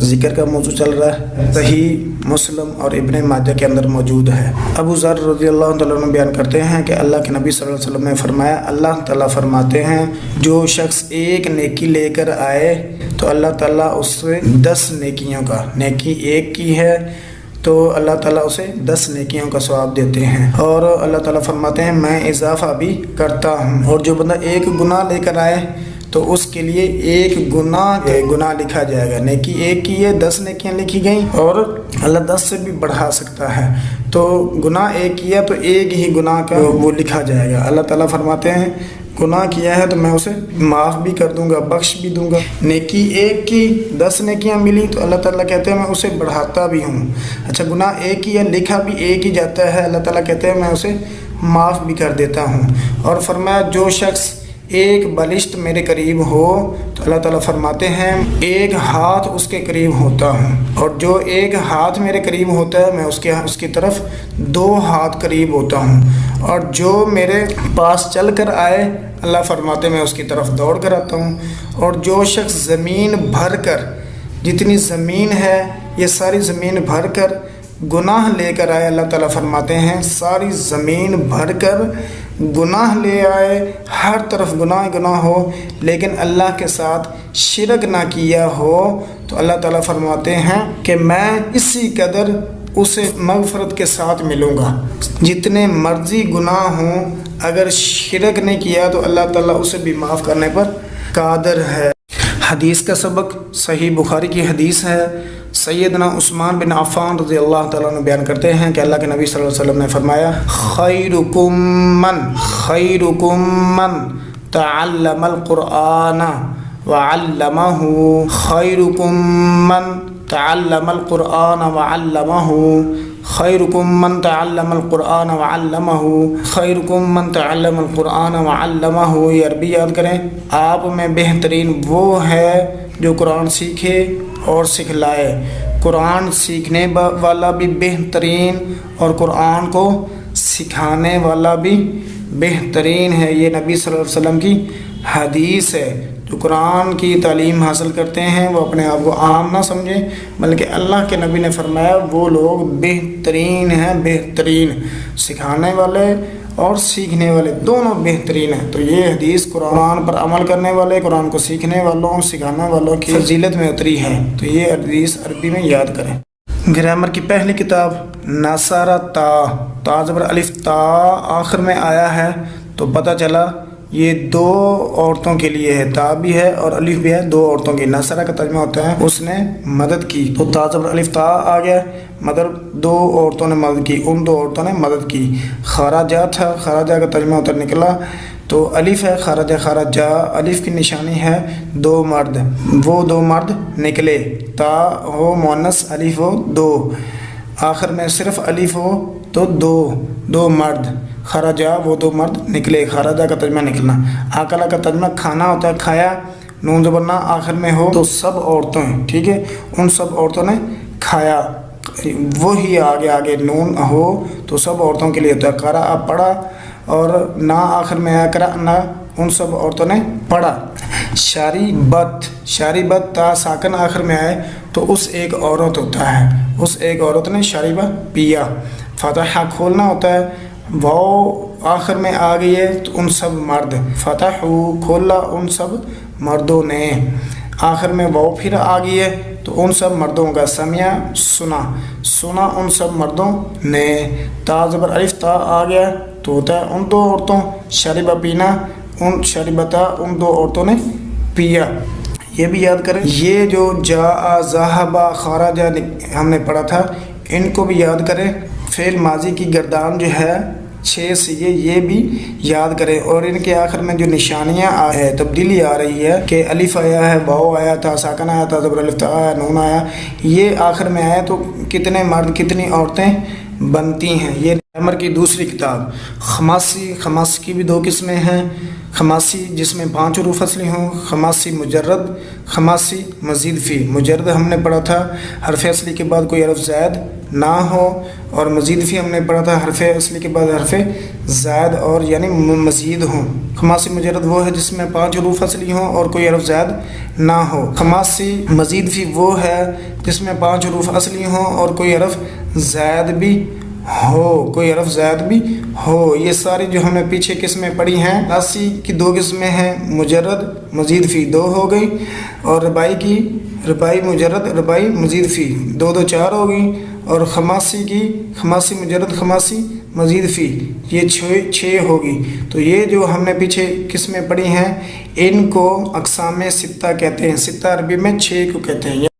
ذکر کا موضوع چل رہا ہے، صحیح مسلم اور ابن ماجہ کے اندر موجود ہے۔ ابو ذر رضی اللہ تعالیٰ عنہ بیان کرتے ہیں کہ اللہ کے نبی صلی اللہ علیہ وسلم نے فرمایا، اللہ تعالیٰ فرماتے ہیں جو شخص ایک نیکی لے کر آئے تو اللہ تعالیٰ اس سے 10 نیکیوں کا، نیکی ایک کی ہے تو اللہ تعالیٰ اسے 10 نیکیوں کا ثواب دیتے ہیں، اور اللہ تعالیٰ فرماتے ہیں میں اضافہ بھی کرتا ہوں، اور جو بندہ ایک گناہ لے کر آئے تو اس کے لیے ایک گناہ لکھا جائے گا۔ نیکی ایک کی ہے، 10 نیکیاں لکھی گئیں، اور اللہ 10 سے بھی بڑھا سکتا ہے، تو گناہ ایک کیا تو ایک ہی گناہ کا وہ لکھا جائے گا۔ اللہ تعالیٰ فرماتے ہیں گناہ کیا ہے تو میں اسے معاف بھی کر دوں گا، بخش بھی دوں گا۔ نیکی ایک کی 10 نیکیاں ملی تو اللہ تعالیٰ کہتے ہیں میں اسے بڑھاتا بھی ہوں۔ اچھا گناہ ایک ہی ہے، لکھا بھی ایک ہی جاتا ہے، اللہ تعالیٰ کہتے ہیں میں اسے معاف بھی کر دیتا ہوں۔ اور فرمایا جو شخص ایک بالشت میرے قریب ہو تو اللہ تعالیٰ فرماتے ہیں ایک ہاتھ اس کے قریب ہوتا ہوں، اور جو ایک ہاتھ میرے قریب ہوتا ہے میں اس کی طرف 2 ہاتھ قریب ہوتا ہوں، اور جو میرے پاس چل کر آئے اللہ فرماتے میں اس کی طرف دوڑ کر آتا ہوں، اور جو شخص زمین بھر کر، جتنی زمین ہے یہ ساری زمین بھر کر گناہ لے کر آئے، اللہ تعالیٰ فرماتے ہیں ساری زمین بھر کر گناہ لے آئے، ہر طرف گناہ ہو لیکن اللہ کے ساتھ شرک نہ کیا ہو تو اللہ تعالیٰ فرماتے ہیں کہ میں اسی قدر اسے مغفرت کے ساتھ ملوں گا۔ جتنے مرضی گناہ ہوں اگر شرک نہیں کیا تو اللہ تعالیٰ اسے بھی معاف کرنے پر قادر ہے۔ حدیث کا سبق صحیح بخاری کی حدیث ہے۔ سیدنا عثمان بن عفان رضی اللہ تعالیٰ عنہ بیان کرتے ہیں کہ اللہ کے نبی صلی اللہ علیہ وسلم نے فرمایا خیرکم من تعلم القرآن وعلمہ، خیرکم من تعلم القرآن وعلمہ، خیرکم من تعلم القرآن وعلمہ، خیرکم من تعلم القرآن وعلمہ۔ یہ عربی یاد کریں، آپ میں بہترین وہ ہے جو قرآن سیکھے اور سکھلائے۔ قرآن سیکھنے والا بھی بہترین اور قرآن کو سکھانے والا بھی بہترین ہے۔ یہ نبی صلی اللہ علیہ وسلم کی حدیث ہے۔ جو قرآن کی تعلیم حاصل کرتے ہیں وہ اپنے آپ کو عام نہ سمجھیں، بلکہ اللہ کے نبی نے فرمایا وہ لوگ بہترین ہیں، بہترین سکھانے والے اور سیکھنے والے دونوں بہترین ہیں۔ تو یہ حدیث قرآن پر عمل کرنے والے، قرآن کو سیکھنے والوں، سکھانے والوں کی فضیلت میں اتری ہے، تو یہ حدیث عربی میں یاد کریں۔ گرامر کی پہلی کتاب ناصارہ تا زبر الف تا آخر میں آیا ہے تو پتہ چلا یہ 2 عورتوں کے لیے ہے، تا بھی ہے اور الف بھی ہے، 2 عورتوں کی۔ ناصرہ کا ترجمہ ہوتا ہے اس نے مدد کی، تو تا زبر الف تا آ گیا، مگر 2 عورتوں نے مدد کی، ان 2 عورتوں نے مدد کی۔ خراجہ تھا، خراجہ کا ترجمہ ہوتا نکلا تو الف ہے، خراجہ خراجہ، الف کی نشانی ہے 2 مرد، وہ 2 مرد نکلے، تا ہو مؤنث الف ہو 2، آخر میں صرف الف ہو تو 2 مرد، خراجہ وہ 2 مرد نکلے، خراجہ کا ترجمہ نکلنا۔ آکلہ کا ترجمہ کھانا ہوتا ہے، کھایا، نون زبر نہ آخر میں ہو تو سب عورتوں ہیں، ٹھیک ہے، ان سب عورتوں نے کھایا، وہی آگے نون ہو تو سب عورتوں کے لیے ہوتا ہے۔ قرأ پڑھا، اور نہ آخر میں آیا قرأ نہ، ان سب عورتوں نے پڑھا۔ شاربت تا ساکن آخر میں آئے تو اس ایک عورت ہوتا ہے، اس ایک عورت نے شاربہ پیا۔ فتح کھولنا ہوتا ہے، واو آخر میں آ گئی ہے تو ان سب مرد، فتح کھولا ان سب مردوں نے، آخر میں واو پھر آ گئی ہے تو ان سب مردوں کا، سمیا سنا ان سب مردوں نے۔ تا زبر الف تا آ گیا تو ہوتا ہے ان 2 عورتوں، شربہ پینا، ان شربتا ان 2 عورتوں نے پیا۔ یہ بھی یاد کریں، یہ جو جاء ذہبا خرجا ہم نے پڑھا تھا ان کو بھی یاد کریں۔ فعل ماضی کی گردان جو ہے 6 سیغے یہ بھی یاد کریں، اور ان کے آخر میں جو نشانیاں ہے، تبدیلی آ رہی ہے کہ الف آیا ہے، واو آیا تھا، ساکن آیا تھا، زبر الف تا آیا، نون آیا، یہ آخر میں آیا تو کتنے مرد کتنی عورتیں بنتی ہیں۔ یہ عمر کی دوسری کتاب۔ خماسی کی بھی دو قسمیں ہیں، خماسی جس میں 5 حروف اصلی ہوں، خماسی مجرد، خماسی مزید فی۔ مجرد ہم نے پڑھا تھا حرف اصلی کے بعد کوئی حرف زائد نہ ہو، اور مزید فی ہم نے پڑھا تھا حرف اصلی کے بعد حرف زائد اور یعنی مزید ہوں۔ خماسی مجرد وہ ہے جس میں 5 حروف اصلی ہوں اور کوئی حرف زائد نہ ہو۔ خماسی مزید فی وہ ہے جس میں 5 حروف اصلی ہوں اور کوئی حرف زائد بھی ہو، یہ ساری جو ہم نے پیچھے قسمیں پڑھی ہیں۔ خماسی کی 2 قسمیں ہیں، مجرد مزید فی 2 ہو گئی، اور ربائی مجرد ربائی مزید فی 2 2 4 ہو گئی، اور خماسی مجرد خماسی مزید فی یہ 6 ہوگی۔ تو یہ جو ہم نے پیچھے قسمیں پڑھی ہیں ان کو اقسام ستہ کہتے ہیں، ستہ عربی میں 6 کو کہتے ہیں۔